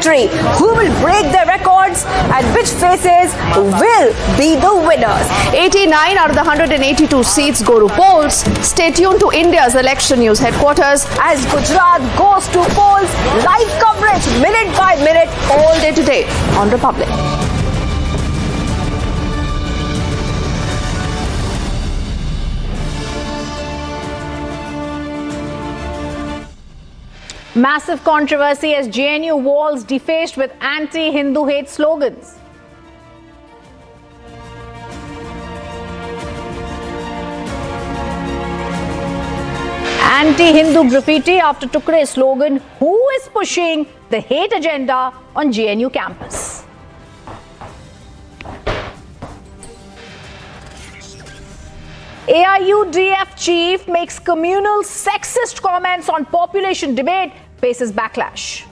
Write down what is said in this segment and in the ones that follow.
victory? Who will break their records and which faces will be the winners? 89 out of the 182 seats go to polls. Stay tuned to India's election news headquarters as Gujarat goes to polls. Live coverage minute by minute all day today on Republic. Massive controversy as JNU walls defaced with anti-Hindu hate slogans. Anti-Hindu graffiti after Tukre slogan, who is pushing the hate agenda on JNU campus? AIUDF chief makes communal sexist comments on population debate, faces backlash.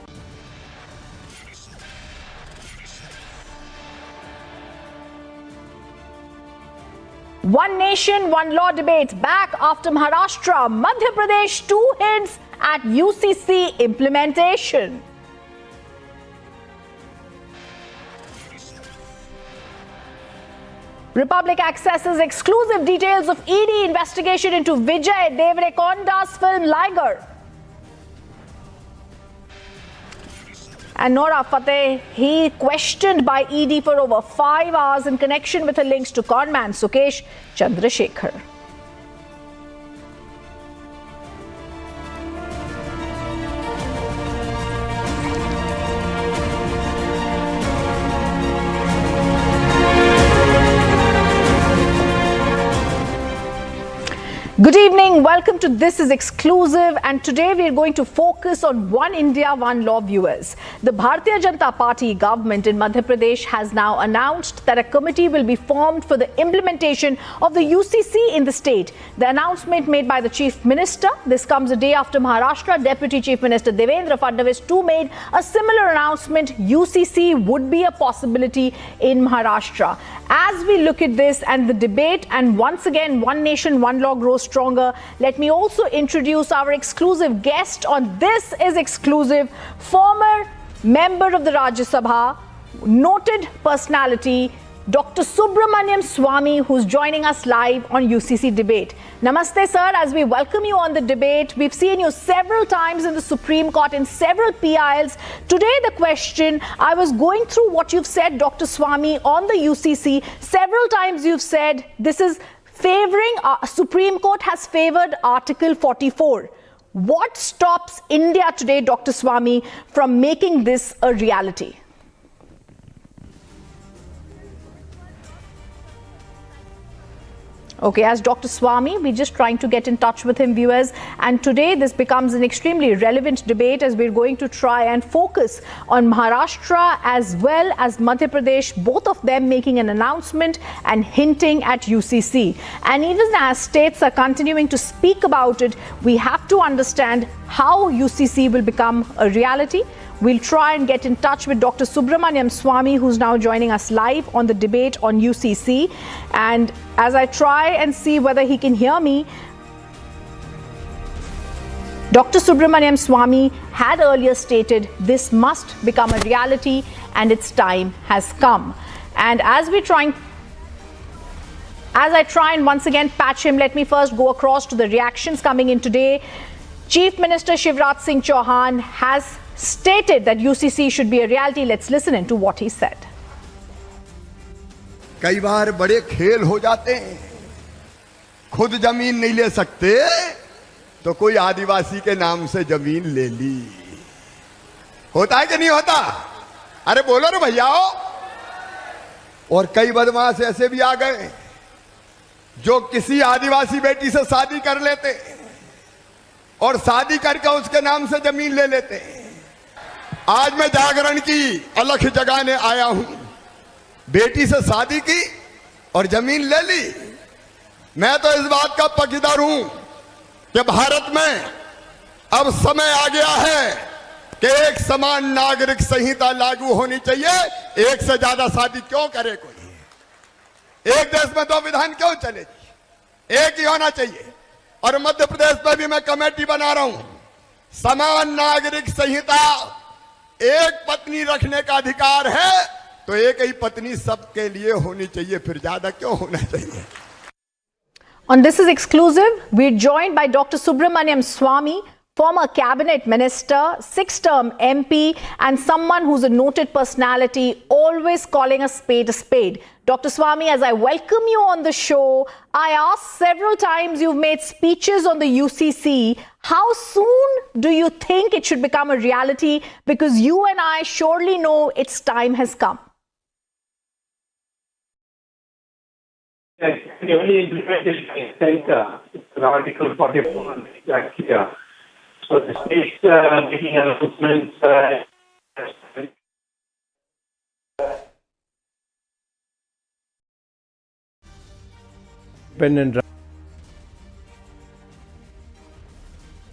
One nation, one law debate back after Maharashtra, Madhya Pradesh, two hints at UCC implementation. Republic accesses exclusive details of ED investigation into Vijay Deverakonda's film Liger. And Nora Fatehi questioned by ED for over 5 hours in connection with her links to conman Sukesh Chandrasekhar. Good evening, welcome to This is Exclusive, and today we are going to focus on One India, One Law viewers. The Bharatiya Janata Party government in Madhya Pradesh has now announced that a committee will be formed for the implementation of the UCC in the state. The announcement made by the Chief Minister, this comes a day after Maharashtra Deputy Chief Minister Devendra Fadnavis too made a similar announcement. UCC would be a possibility in Maharashtra. As we look at this and the debate, and once again, one nation, one law grows stronger, let me also introduce our exclusive guest on This is Exclusive, former member of the Rajya Sabha, noted personality, Dr. Subramaniam Swamy, who's joining us live on UCC debate. Namaste, sir, as we welcome you on the debate. We've seen you several times in the Supreme Court in several PILs. Today, the question, I was going through what you've said, Dr. Swamy, on the UCC. Several times you've said this is favoring, Supreme Court has favored Article 44. What stops India today, Dr. Swamy, from making this a reality? Okay, as Dr. Swamy, we're just trying to get in touch with him, viewers. And today this becomes an extremely relevant debate as we're going to try and focus on Maharashtra as well as Madhya Pradesh, both of them making an announcement and hinting at UCC. And even as states are continuing to speak about it, we have to understand how UCC will become a reality. We'll try and get in touch with Dr. Subramaniam Swamy, who's now joining us live on the debate on UCC. And as I try and see whether he can hear me, Dr. Subramaniam Swamy had earlier stated this must become a reality and its time has come. And as I try and once again patch him, let me first go across to the reactions coming in today. Chief Minister Shivraj Singh Chauhan has stated that UCC should be a reality. Let's listen in to what he said. कई बार बड़े खेल हो जाते हैं, खुद जमीन नहीं ले सकते तो कोई आदिवासी के नाम से जमीन ले ली। होता है कि नहीं होता? अरे बोलो रे भैयाओ। और कई बदमाश ऐसे भी आ गए जो किसी आदिवासी बेटी से शादी कर लेते और शादी करके उसके नाम से जमीन ले लेते। आज मैं जागरण की अलख जगाने आया हूं। बेटी से शादी की और जमीन ले ली। मैं तो इस बात का पक्षधर हूं कि भारत में अब समय आ गया है कि एक समान नागरिक संहिता लागू होनी चाहिए। एक से ज्यादा शादी क्यों करे कोई? एक देश में दो विधान क्यों चलेगी? एक ही होना चाहिए। और मध्य प्रदेश में भी मैं कमेटी बना रहा हूं। समान नागरिक संहिता एक पत्नी रखने का अधिकार है तो एक ही पत्नी सबके लिए होनी चाहिए, फिर ज्यादा क्यों होना चाहिए। On This Is Exclusive, we're joined by Dr. Subramaniam Swamy, former cabinet minister, 6-term MP, and someone who's a noted personality, always calling a spade a spade. Dr. Swamy, as I welcome you on the show, I asked several times, you've made speeches on the UCC. How soon do you think it should become a reality? Because you and I surely know its time has come. The only implementation is Article 44 is clear. So the states making announcements.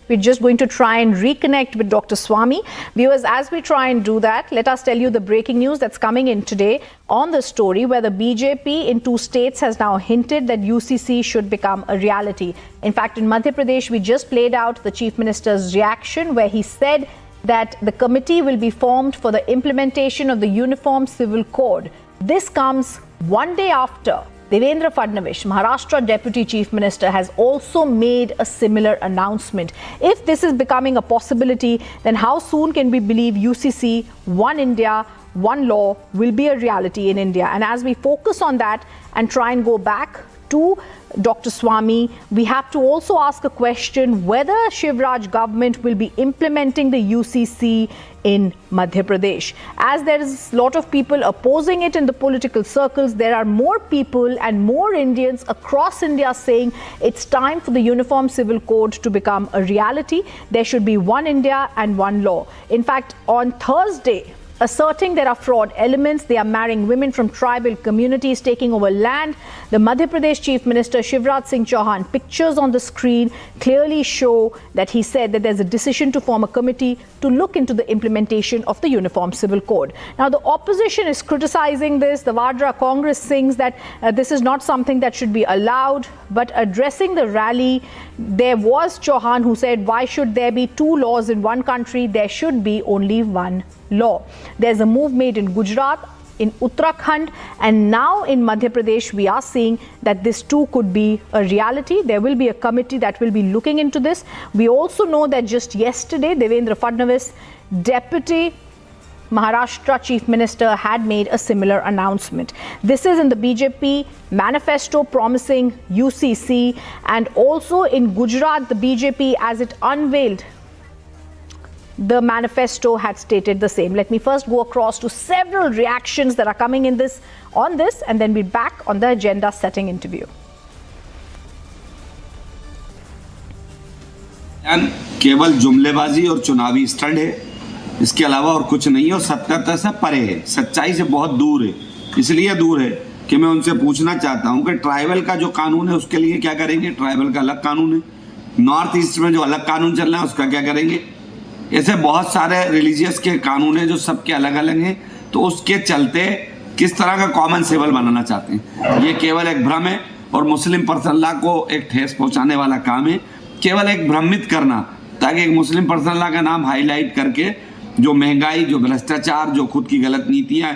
We're just going to try and reconnect with Dr. Swamy. Viewers, as we try and do that, let us tell you the breaking news that's coming in today on the story where the BJP in 2 states has now hinted that UCC should become a reality. In fact, in Madhya Pradesh, we just played out the Chief Minister's reaction where he said that the committee will be formed for the implementation of the Uniform Civil Code. This comes one day after Devendra Fadnavis, Maharashtra Deputy Chief Minister, has also made a similar announcement. If this is becoming a possibility, then how soon can we believe UCC, One India, One Law will be a reality in India? And as we focus on that and try and go back to Dr. Swamy, we have to also ask a question whether Shivraj government will be implementing the UCC in Madhya Pradesh. As there is a lot of people opposing it in the political circles, there are more people and more Indians across India saying it's time for the Uniform Civil Code to become a reality. There should be one India and one law. In fact, on Thursday, asserting there are fraud elements, they are marrying women from tribal communities, taking over land. The Madhya Pradesh Chief Minister Shivraj Singh Chauhan, pictures on the screen clearly show that he said that there's a decision to form a committee to look into the implementation of the Uniform Civil Code. Now, the opposition is criticizing this. The Vadra Congress sings that this is not something that should be allowed. But addressing the rally, there was Chauhan who said, why should there be 2 laws in one country? There should be only one law. There's a move made in Gujarat, in Uttarakhand, and now in Madhya Pradesh, we are seeing that this too could be a reality. There will be a committee that will be looking into this. We also know that just yesterday, Devendra Fadnavis, Deputy Maharashtra Chief Minister, had made a similar announcement. This is in the BJP manifesto promising UCC, and also in Gujarat, the BJP, as it unveiled the manifesto, had stated the same. Let me first go across to several reactions that are coming in on this, and then we're back on the agenda setting interview. केवल जुमलेबाजी और चुनावी stunt है, इसके अलावा और कुछ नहीं है, और सत्यता से परे है, सच्चाई से बहुत दूर है। इसलिए दूर है कि मैं उनसे पूछना चाहता हूं कि ट्राइबल का जो कानून है उसके लिए क्या करेंगे? ट्राइबल का अलग कानून है। नॉर्थ ईस्ट में जो अलग कानून चल रहा है उसका क्या करेंगे? ऐसे बहुत सारे रिलीजियस के कानून हैं जो सबके अलग अलग हैं, तो उसके चलते किस तरह का कॉमन सिविल बनाना चाहते हैं? ये केवल एक भ्रम है और मुस्लिम पर्सनल लॉ को एक ठेस पहुंचाने वाला काम है, केवल एक भ्रमित करना, ताकि एक मुस्लिम पर्सनल लॉ का नाम हाईलाइट करके जो महंगाई, जो भ्रष्टाचार, जो खुद की गलत नीतियां,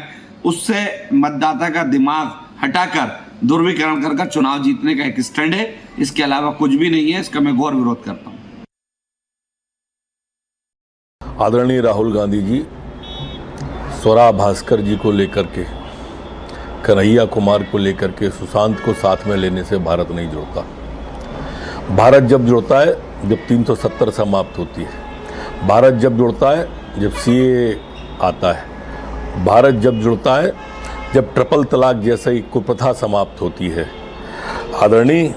उससे मतदाता का दिमाग हटाकर ध्रुवीकरण कर चुनाव जीतने का एक स्टैंड है। इसके अलावा कुछ भी नहीं है। इसका मैं घोर विरोध करता हूँ। आदरणीय राहुल गांधी जी स्वरा भास्कर जी को लेकर के, कन्हैया कुमार को लेकर के, सुशांत को साथ में लेने से भारत नहीं जुड़ता। भारत जब जुड़ता है जब 370 समाप्त होती है। भारत जब जुड़ता है जब सीए आता है। भारत जब जुड़ता है जब ट्रिपल तलाक जैसी कुप्रथा समाप्त होती है। आदरणीय,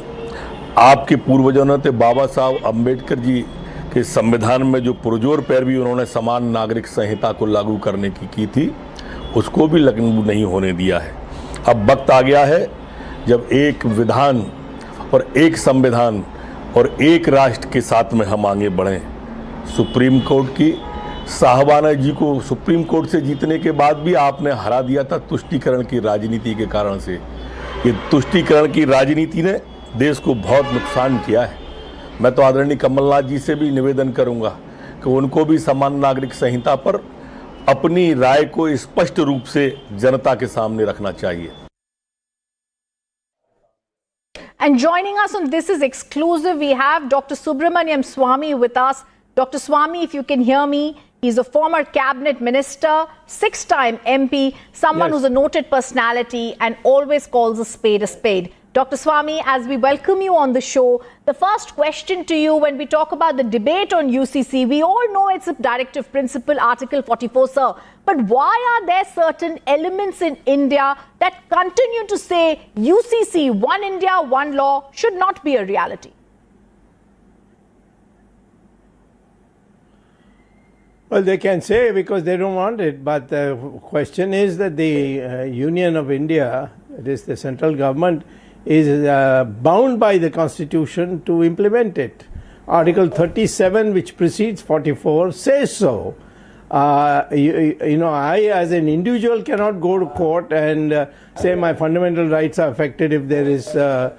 आपके पूर्वजों ने बाबा साहब अम्बेडकर जी के संविधान में जो पुरजोर पैरवी उन्होंने समान नागरिक संहिता को लागू करने की थी, उसको भी लागू नहीं होने दिया है। अब वक्त आ गया है जब एक विधान और एक संविधान और एक राष्ट्र के साथ में हम आगे बढ़ें। सुप्रीम कोर्ट की साहबाना जी को सुप्रीम कोर्ट से जीतने के बाद भी आपने हरा दिया था तुष्टीकरण की राजनीति के कारण से। ये तुष्टीकरण की राजनीति ने देश को बहुत नुकसान किया है। मैं तो आदरणीय कमलनाथ जी से भी निवेदन करूंगा कि उनको भी समान नागरिक संहिता पर अपनी राय को स्पष्ट रूप से जनता के सामने रखना चाहिए। And joining us on This Is Exclusive, we have Dr. Swamy with us. Dr. Swamy, if you can hear me, he's a former cabinet minister, 6-time MP, someone who's a noted personality and always calls a spade a spade. Dr. Swamy, as we welcome you on the show, the first question to you when we talk about the debate on UCC, we all know it's a directive principle, Article 44, sir. But why are there certain elements in India that continue to say UCC, One India, One Law, should not be a reality? Well, they can say because they don't want it, but the question is that the Union of India, that is the central government, is bound by the Constitution to implement it. Article 37, which precedes 44, says so. You know, I as an individual cannot go to court and say my fundamental rights are affected if there is a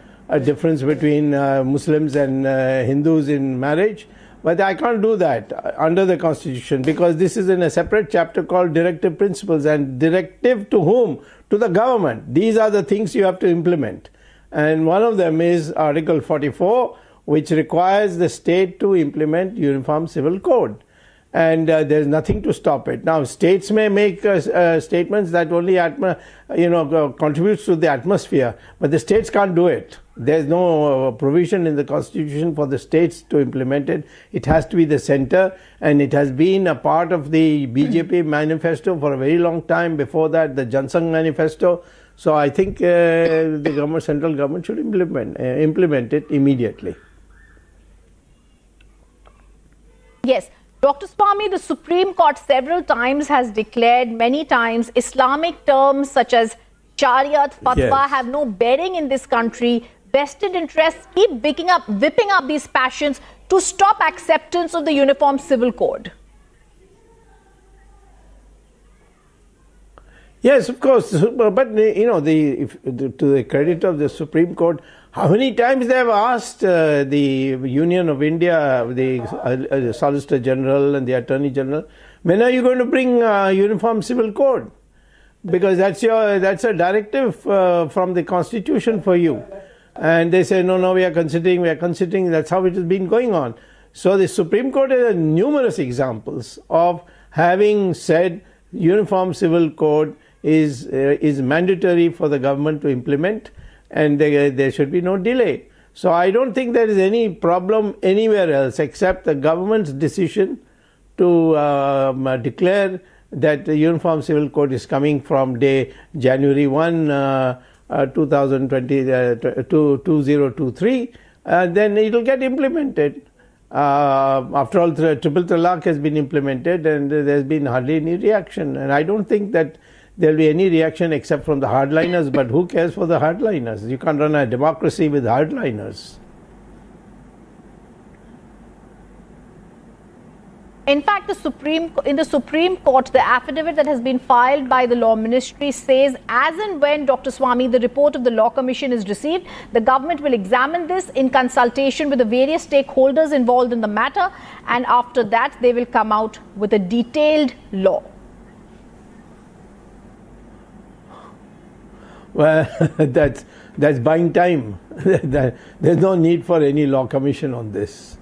difference between Muslims and Hindus in marriage. But I can't do that under the Constitution because this is in a separate chapter called Directive Principles. And directive to whom? To the government. These are the things you have to implement. And one of them is Article 44, which requires the state to implement Uniform Civil Code. And there's nothing to stop it. Now, states may make statements that only contributes to the atmosphere, but the states can't do it. There's no provision in the Constitution for the states to implement it. It has to be the center, and it has been a part of the BJP manifesto for a very long time. Before that, the Jansangh manifesto. So I think the central government should implement it immediately. Yes. Dr. Swamy, the Supreme Court several times has declared many times Islamic terms such as Shariat, Fatwa have no bearing in this country. Vested interests keep whipping up these passions to stop acceptance of the Uniform Civil Code. Yes, of course, but you know, to the credit of the Supreme Court, how many times they have asked the Union of India, the Solicitor General and the Attorney General, when are you going to bring Uniform Civil Code? Because that's a directive from the Constitution for you. And they say, no, we are considering, that's how it has been going on. So the Supreme Court has numerous examples of having said Uniform Civil Code is mandatory for the government to implement, and there should be no delay. So I don't think there is any problem anywhere else except the government's decision to declare that the Uniform Civil Code is coming from January 1, 2023, then it will get implemented. After all, triple talaq has been implemented and there's been hardly any reaction. And I don't think that there will be any reaction except from the hardliners, but who cares for the hardliners? You can't run a democracy with hardliners. In fact, in the Supreme Court, the affidavit that has been filed by the Law Ministry says, as and when, Dr. Swamy, the report of the Law Commission is received, the government will examine this in consultation with the various stakeholders involved in the matter, and after that, they will come out with a detailed law. Well, that's buying time. There's no need for any Law Commission on this.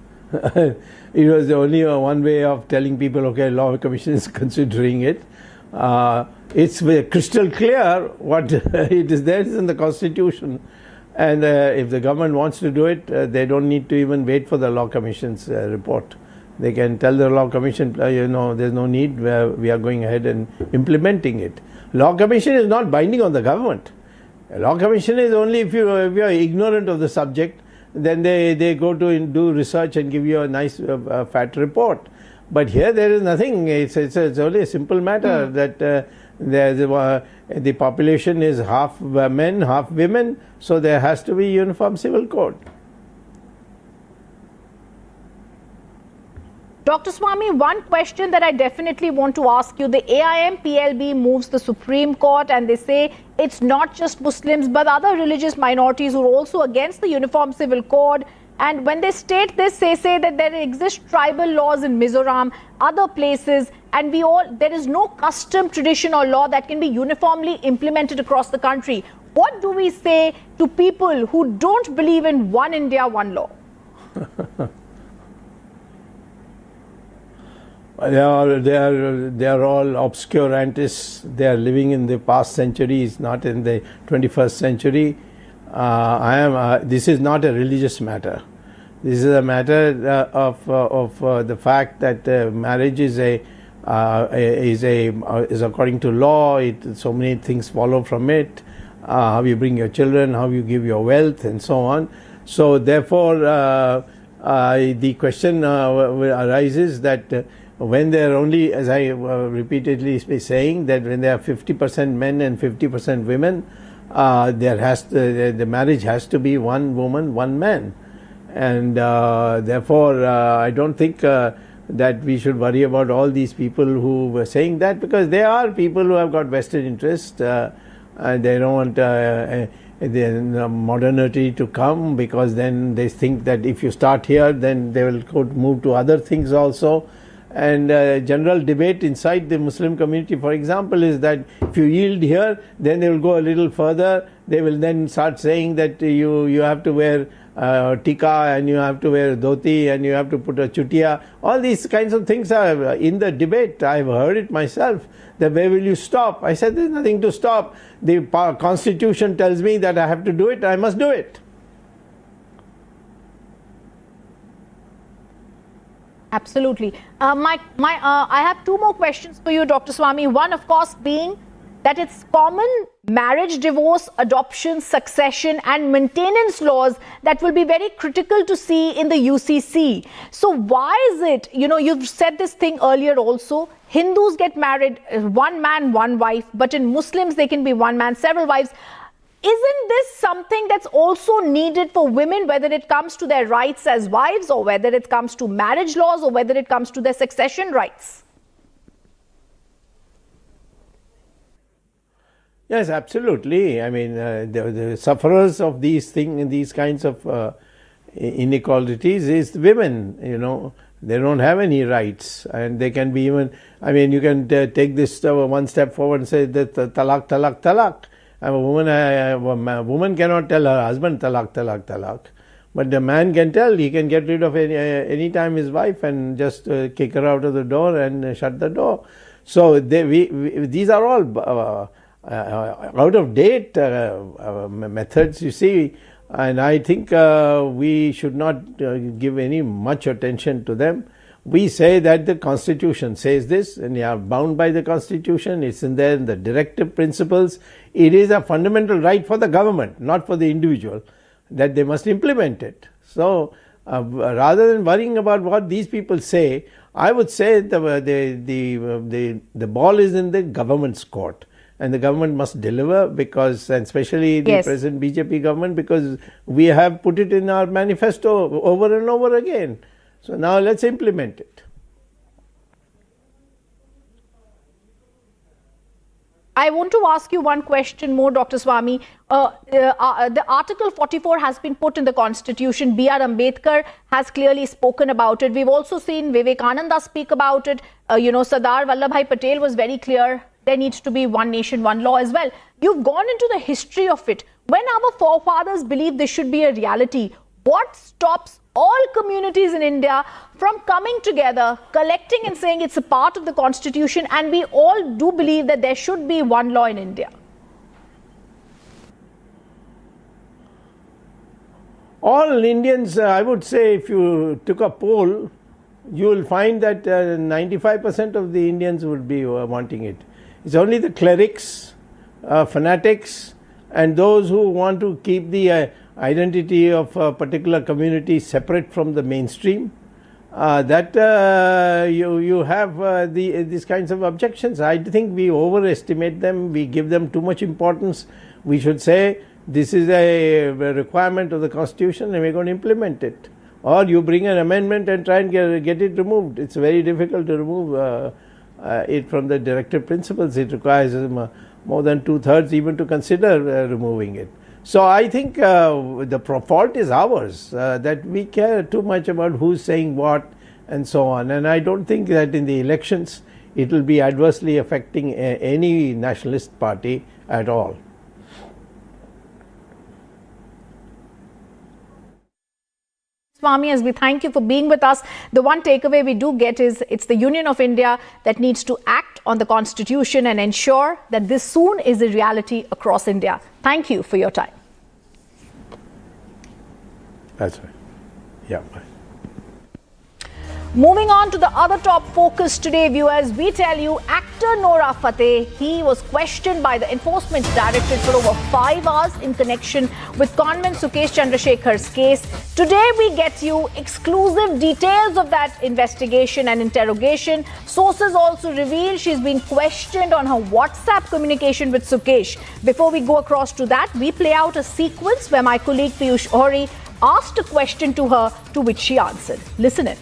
It was only one way of telling people, okay, Law Commission is considering it. It's crystal clear what it is there is in the Constitution. And if the government wants to do it, they don't need to even wait for the Law Commission's report. They can tell the Law Commission, there's no need, we are going ahead and implementing it. Law Commission is not binding on the government. A Law Commission is only if you are ignorant of the subject, then they go to do research and give you a nice fat report. But here there is nothing. It's only a simple matter that the population is half men, half women, so there has to be Uniform Civil Code. Dr. Swamy, one question that I definitely want to ask you. The AIM-PLB moves the Supreme Court and they say it's not just Muslims but other religious minorities who are also against the Uniform Civil Code. And when they state this, they say that there exist tribal laws in Mizoram, other places, and there is no custom, tradition or law that can be uniformly implemented across the country. What do we say to people who don't believe in one India, one law? They are all obscurantists. They are living in the past centuries, not in the 21st century. This is not a religious matter. This is a matter of the fact that marriage is according to law. So many things follow from it. How you bring your children, how you give your wealth, and so on. So therefore, the question arises that when they are only, as I repeatedly saying, that when there are 50% men and 50% women, the marriage has to be one woman, one man. And therefore, I don't think that we should worry about all these people who were saying that, because they are people who have got vested interest. And they don't want the modernity to come, because then they think that if you start here, then they will move to other things also. And general debate inside the Muslim community, for example, is that if you yield here, then they will go a little further. They will then start saying that you have to wear tika, and you have to wear dhoti, and you have to put a chutiya. All these kinds of things are in the debate. I've heard it myself. That where will you stop? I said there's nothing to stop. The constitution tells me that I have to do it. I must do it. Absolutely. I have two more questions for you, Dr. Swamy. One, of course, being that it's common marriage, divorce, adoption, succession and maintenance laws that will be very critical to see in the UCC. So why is it, you've said this thing earlier also, Hindus get married, one man, one wife, but in Muslims they can be one man, several wives. Isn't this something that's also needed for women, whether it comes to their rights as wives, or whether it comes to marriage laws, or whether it comes to their succession rights? Yes, absolutely. I mean, the sufferers of these kinds of inequalities is women. They don't have any rights, and they can be even. I mean, you can take this one step forward and say that talaq, talaq, talaq. A woman cannot tell her husband talaq, talaq, talaq, but the man can tell. He can get rid of any time his wife and just kick her out of the door and shut the door. So these are all out of date methods, you see, and I think we should not give any much attention to them. We say that the Constitution says this, and you are bound by the Constitution. It's in there in the directive principles. It is a fundamental right for the government, not for the individual, that they must implement it. So rather than worrying about what these people say, I would say the ball is in the government's court. And the government must deliver, because, and especially the present BJP government, because we have put it in our manifesto over and over again. So now let's implement it. I want to ask you one question more, Dr. Swamy. The Article 44 has been put in the Constitution. B.R. Ambedkar has clearly spoken about it. We've also seen Vivekananda speak about it. Sardar Vallabhbhai Patel was very clear. There needs to be one nation, one law as well. You've gone into the history of it. When our forefathers believed this should be a reality, what stops all communities in India from coming together, collecting and saying it's a part of the Constitution, and we all do believe that there should be one law in India? All Indians, I would say, if you took a poll, you will find that 95% of the Indians would be wanting it. It's only the clerics, fanatics, and those who want to keep the identity of a particular community separate from the mainstream, that you have these kinds of objections. I think we overestimate them. We give them too much importance. We should say this is a requirement of the Constitution and we're going to implement it. Or you bring an amendment and try and get it removed. It's very difficult to remove it from the directive principles. It requires more than 2/3 even to consider removing it. So I think the fault is ours, that we care too much about who's saying what and so on. And I don't think that in the elections it will be adversely affecting any nationalist party at all. Swamy, as we thank you for being with us, the one takeaway we do get is it's the Union of India that needs to act on the Constitution and ensure that this soon is a reality across India. Thank you for your time. That's right. Yeah. Bye. Moving on to the other top focus today, viewers, we tell you actor Nora Fatehi was questioned by the Enforcement Directorate for over 5 hours in connection with conman Sukesh Chandrasekhar's case. Today we get you exclusive details of that investigation and interrogation. Sources also reveal she's been questioned on her WhatsApp communication with Sukesh. Before we go across to that, we play out a sequence where my colleague Piyush Ohri asked a question to her, to which she answered. Listen in.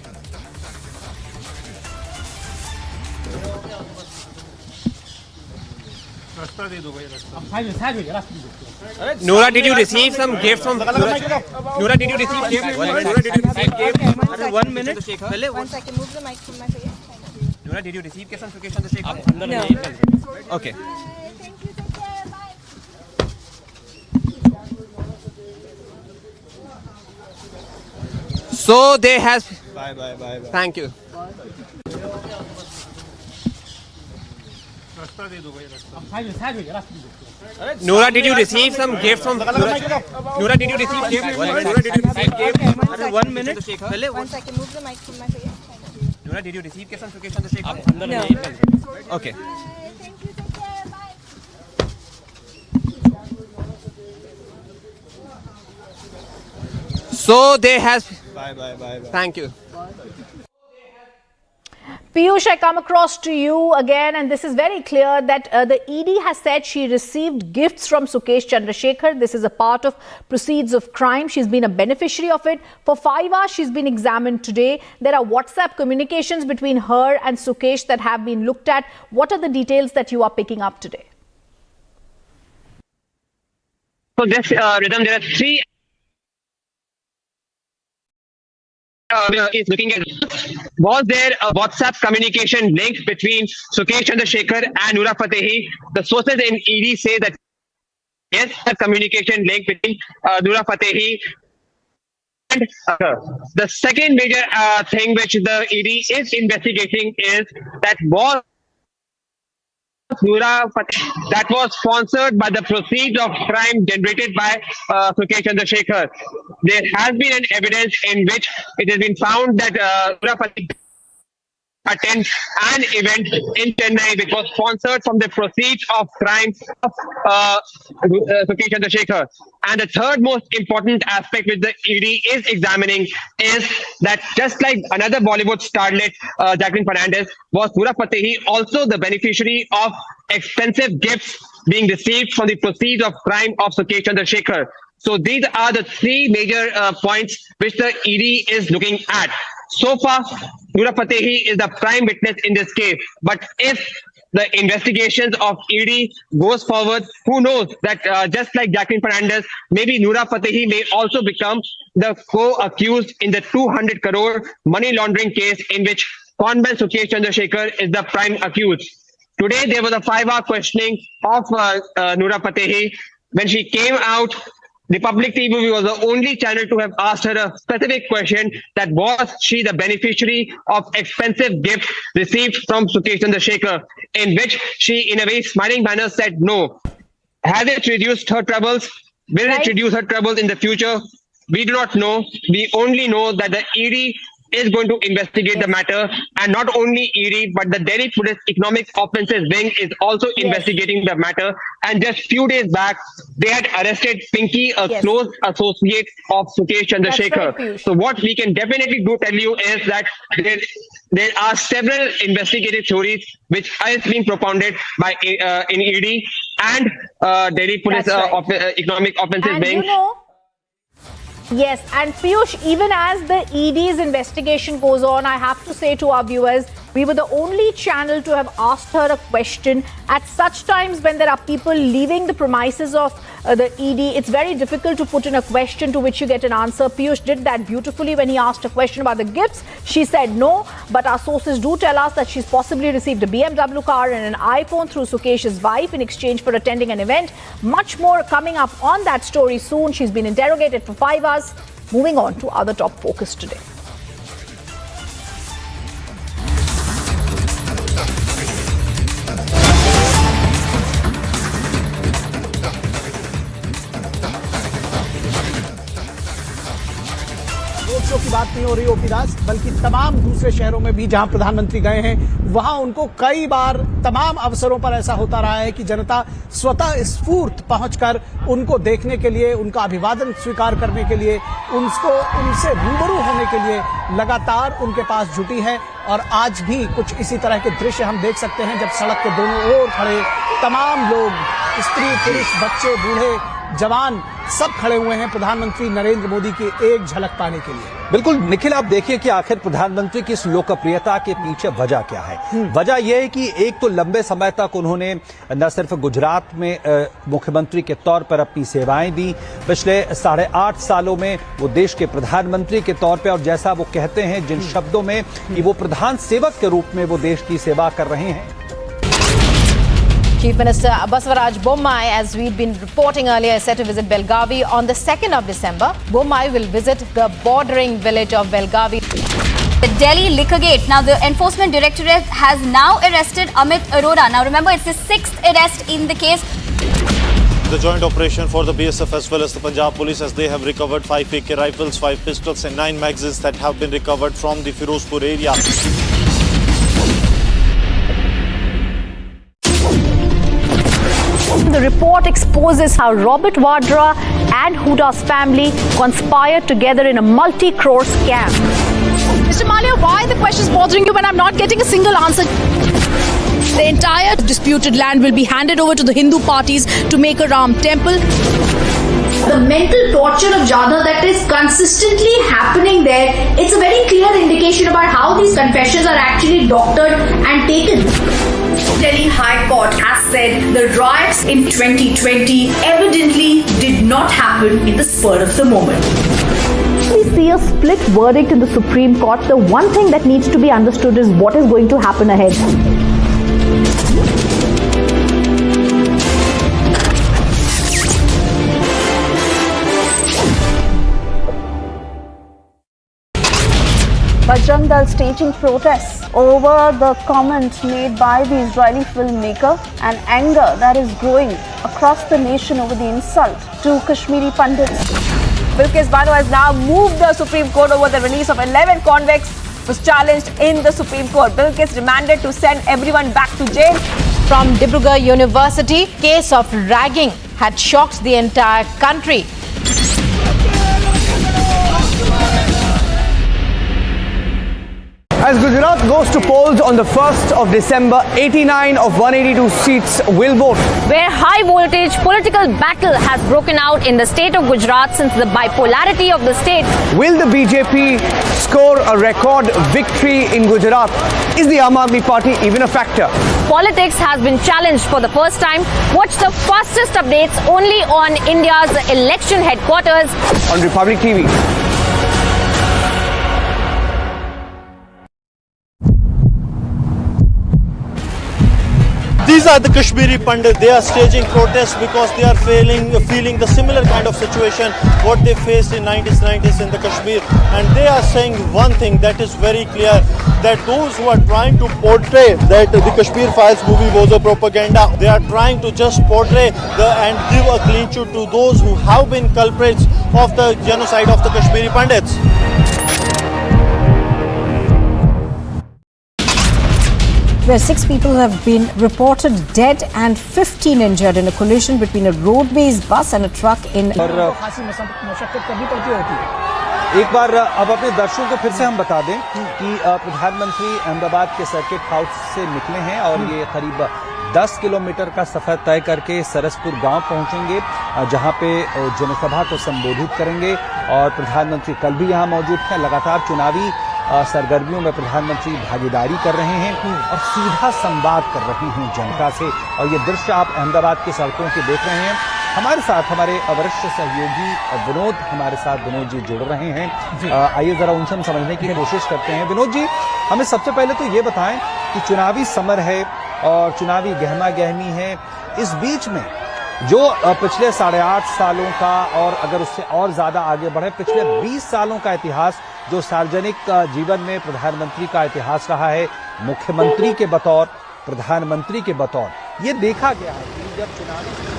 Nora, did you receive some gift from Nora, did you receive gift? Nora, did you receive gift? 1 minute. 1 second, move the mic from my face. Nora, did you receive gift from Sukesh Chandrasekhar? No. Okay. Thank you, take care, bye. So they has. Bye. Thank you. Nora, did you receive some gift from Nora, did you receive gift? Nora, did you receive gift? 1 minute. 1 second, move the mic from my face. Nora, did you receive gift from Sukesh Chandrasekhar? No. Okay. Thank you, take care, bye. So they has. Bye. Thank you. Piyush, I come across to you again, and this is very clear that the ED has said she received gifts from Sukesh Chandrasekhar. This is a part of proceeds of crime. She's been a beneficiary of it. For 5 hours, she's been examined today. There are WhatsApp communications between her and Sukesh that have been looked at. What are the details that you are picking up today? So this rhythm, there are three is looking at, was there a WhatsApp communication link between Sukesh Chandrasekhar and Nora Fatehi? The sources in ED say that yes, a communication link between Nora Fatehi and the second major thing which the ED is investigating is that was Nora Fatehi that was sponsored by the proceeds of crime generated by Sukesh Chandrasekhar. There has been an evidence in which it has been found that Nora Fatehi attend an event in Chennai which was sponsored from the proceeds of crime of Sukesh Chandrasekhar. And the third most important aspect which the ED is examining is that just like another Bollywood starlet, Jacqueline Fernandez, was Nora Fatehi also the beneficiary of expensive gifts being received from the proceeds of crime of Sukesh Chandrasekhar. So these are the three major points which the ED is looking at. So far, Nora Fatehi is the prime witness in this case. But if the investigations of ED goes forward, who knows that just like Jacqueline Fernandez, maybe Nora Fatehi may also become the co-accused in the 200 crore money laundering case in which conman Sukesh Chandrasekhar is the prime accused. Today, there was a 5-hour questioning of Nora Fatehi. When she came out, the public TV was the only channel to have asked her a specific question, that was she the beneficiary of expensive gifts received from Sukesh Chandrasekhar, in which she, in a very smiling manner, said no. Has it reduced her troubles? Will it reduce her troubles in the future? We do not know. We only know that the ED is going to investigate the matter, and not only ED but the Delhi Police Economic Offences Wing is also investigating the matter. And just few days back, they had arrested Pinky, a close associate of Sukesh Chandrasekhar. Right, so what we can definitely tell you is that there are several investigative theories which are being propounded by in ED and Delhi Police Economic Offences Wing. Yes, and Piyush, even as the ED's investigation goes on, I have to say to our viewers, We were the only channel to have asked her a question. At such times when there are people leaving the premises of the ED, it's very difficult to put in a question to which you get an answer. Piyush did that beautifully when he asked a question about the gifts. She said no, but our sources do tell us that she's possibly received a BMW car and an iPhone through Sukesh's wife in exchange for attending an event. Much more coming up on that story soon. She's been interrogated for 5 hours. Moving on to other top focus today. Road show की बात नहीं हो रही OP दास, बल्कि तमाम दूसरे शहरों में भी जहां प्रधानमंत्री गए हैं वहां उनको कई बार तमाम अवसरों पर ऐसा होता रहा है कि जनता स्वतः स्फूर्त पहुंचकर उनको देखने के लिए, उनका अभिवादन स्वीकार करने के लिए, उनसे रूबरू होने के लिए लगातार उनके पास जुटी है। और आज भी कुछ इसी तरह के दृश्य हम देख सकते हैं जब सड़क के दोनों ओर खड़े तमाम लोग, स्त्री, पुरुष, बच्चे, बूढ़े, जवान सब खड़े हुए हैं प्रधानमंत्री नरेंद्र मोदी की एक झलक पाने के लिए। बिल्कुल निखिल, आप देखिए कि आखिर प्रधानमंत्री की इस लोकप्रियता के पीछे वजह क्या है। वजह यह है कि एक तो लंबे समय तक उन्होंने न सिर्फ गुजरात में मुख्यमंत्री के तौर पर अपनी सेवाएं दी, पिछले 8.5 सालों में वो देश के प्रधानमंत्री के तौर पर, और जैसा वो कहते हैं जिन शब्दों में कि वो प्रधान सेवक के रूप में वो देश की सेवा कर रहे हैं। Chief Minister Basavaraj Bommai, as we'd been reporting earlier, is set to visit Belgavi on the 2nd of December. Bommai will visit the bordering village of Belgavi. The Delhi Liquorgate. Now, the Enforcement Directorate has now arrested Amit Arora. Now, remember, it's the 6th arrest in the case. The joint operation for the BSF as well as the Punjab Police, as they have recovered 5 AK rifles, 5 pistols and 9 magazines that have been recovered from the Firozpur area. The report exposes how Robert Vadra and Huda's family conspired together in a multi-crore scam. Mr. Malia, why the question is bothering you when I'm not getting a single answer? The entire disputed land will be handed over to the Hindu parties to make a Ram temple. The mental torture of Jadhav that is consistently happening there, it's a very clear indication about how these confessions are actually doctored and taken. Delhi High Court has said the riots in 2020 evidently did not happen in the spur of the moment. We see a split verdict in the Supreme Court. The one thing that needs to be understood is what is going to happen ahead. Bajrang Dal staging protests over the comment made by the Israeli filmmaker, and anger that is growing across the nation over the insult to Kashmiri Pandits. Bilkis Bano has now moved the Supreme Court over the release of 11 convicts was challenged in the Supreme Court. Bilkis demanded to send everyone back to jail. From Dibrugarh University, case of ragging had shocked the entire country. As Gujarat goes to polls on the 1st of December, 89 of 182 seats will vote. Where high voltage political battle has broken out in the state of Gujarat since the bipolarity of the state. Will the BJP score a record victory in Gujarat? Is the Aam Aadmi Party even a factor? Politics has been challenged for the first time. Watch the fastest updates only on India's election headquarters on Republic TV. These are the Kashmiri Pandit. They are staging protests because they are feeling the similar kind of situation what they faced in 90s in the Kashmir. And they are saying one thing that is very clear, that those who are trying to portray that the Kashmir Files movie was a propaganda, they are trying to just portray and give a clean sheet to those who have been culprits of the genocide of the Kashmiri Pandits. Where 6 people have been reported dead and 15 injured in a collision between a roadways bus and a truck in. एक बार अब अपने दर्शकों को फिर से हम बता दें कि प्रधानमंत्री अहमदाबाद के सर्किट हाउस से निकले हैं और ये करीब 10 किलोमीटर का सफर तय करके सरसपुर गांव पहुंचेंगे, जहां पे जनसभा को संबोधित करेंगे। और प्रधानमंत्री कल भी यहां मौजूद हैं। लगातार चुनावी सरगर्मियों में प्रधानमंत्री भागीदारी कर रहे हैं और सीधा संवाद कर रहे हैं जनता से। और ये दृश्य आप अहमदाबाद की सड़कों के देख रहे हैं। हमारे साथ हमारे वरिष्ठ सहयोगी विनोद विनोद जी जुड़ रहे हैं। आइए जरा उनसे हम समझने की कोशिश करते हैं। विनोद जी, हमें सबसे पहले तो ये बताएं कि चुनावी समर है और चुनावी गहमा गहमी है, इस बीच में जो पिछले 8.5 सालों का और अगर उससे और ज्यादा आगे बढ़े पिछले 20 सालों का इतिहास, जो सार्वजनिक जीवन में प्रधानमंत्री का इतिहास रहा है, मुख्यमंत्री के बतौर, प्रधानमंत्री के बतौर, ये देखा गया है कि जब चुनावी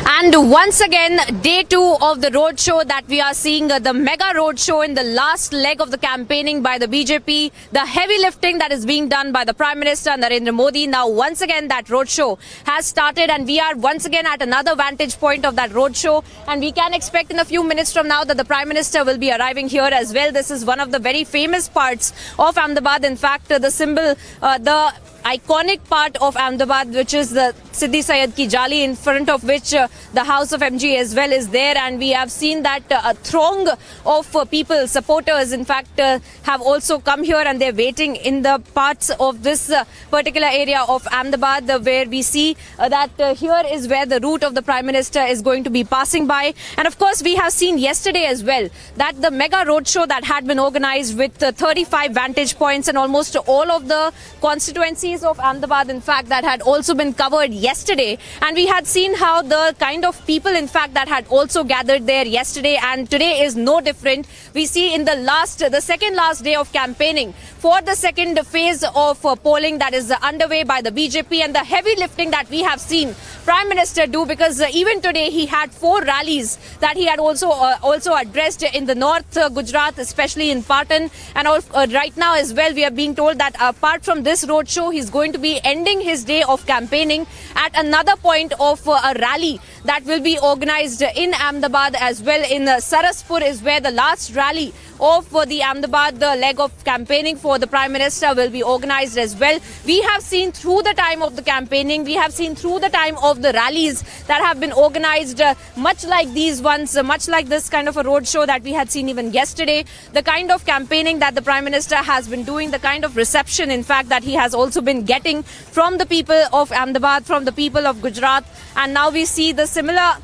And once again, day 2 of the roadshow that we are seeing, the mega roadshow in the last leg of the campaigning by the BJP, the heavy lifting that is being done by the Prime Minister Narendra Modi. Now, once again, that roadshow has started and we are once again at another vantage point of that roadshow. And we can expect in a few minutes from now that the Prime Minister will be arriving here as well. This is one of the very famous parts of Ahmedabad. In fact, the symbol, the iconic part of Ahmedabad, which is the Siddi Sayed ki Jali, in front of which the house of MG as well is there, and we have seen that a throng of people, supporters in fact have also come here and they're waiting in the parts of this particular area of Ahmedabad, where we see that here is where the route of the Prime Minister is going to be passing by. And of course we have seen yesterday as well that the mega roadshow that had been organized with 35 vantage points and almost all of the constituencies of Ahmedabad in fact that had also been covered yesterday, and we had seen how the kind of people in fact that had also gathered there yesterday, and today is no different. We see in the second last day of campaigning for the second phase of polling that is underway by the BJP, and the heavy lifting that we have seen Prime Minister do, because even today he had 4 rallies that he had also addressed in the north Gujarat, especially in Patan, and right now as well we are being told that apart from this roadshow he's going to be ending his day of campaigning at another point of a rally that will be organized in Ahmedabad as well. In Saraspur is where the last rally of the Ahmedabad leg of campaigning for the Prime Minister will be organized as well. We have seen through the time of the campaigning, we have seen through the time of the rallies that have been organized, much like these ones, much like this kind of a roadshow that we had seen even yesterday, the kind of campaigning that the Prime Minister has been doing, the kind of reception in fact that he has also been getting from the people of Ahmedabad, from the people of Gujarat. And now we see the similar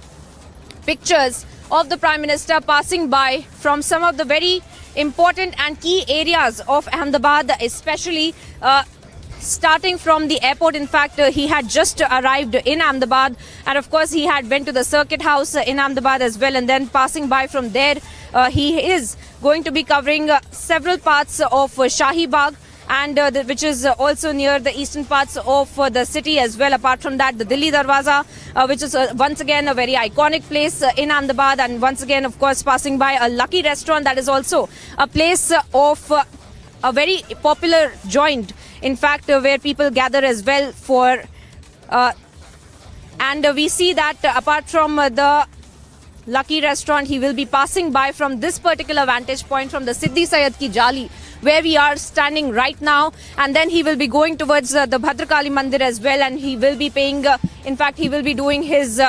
pictures of the Prime Minister passing by from some of the very important and key areas of Ahmedabad, especially starting from the airport. In fact, he had just arrived in Ahmedabad, and of course he had went to the Circuit House in Ahmedabad as well, and then passing by from there, he is going to be covering several parts of Shahi Bagh, and which is also near the eastern parts of the city as well. Apart from that, the Delhi Darwaza, which is once again a very iconic place in Ahmedabad, and once again of course passing by a Lucky restaurant that is also a place of a very popular joint in fact where people gather as well for and we see that apart from the Lucky restaurant, he will be passing by from this particular vantage point from the Siddi Sayed ki Jali, where we are standing right now, and then he will be going towards the Bhadrakali Mandir as well, and he will be paying, in fact he will be doing his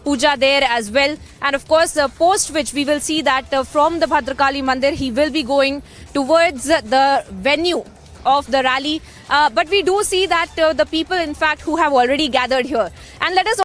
puja there as well. And of course post which we will see that from the Bhadrakali Mandir he will be going towards the venue of the rally, but we do see that the people in fact who have already gathered here. And let us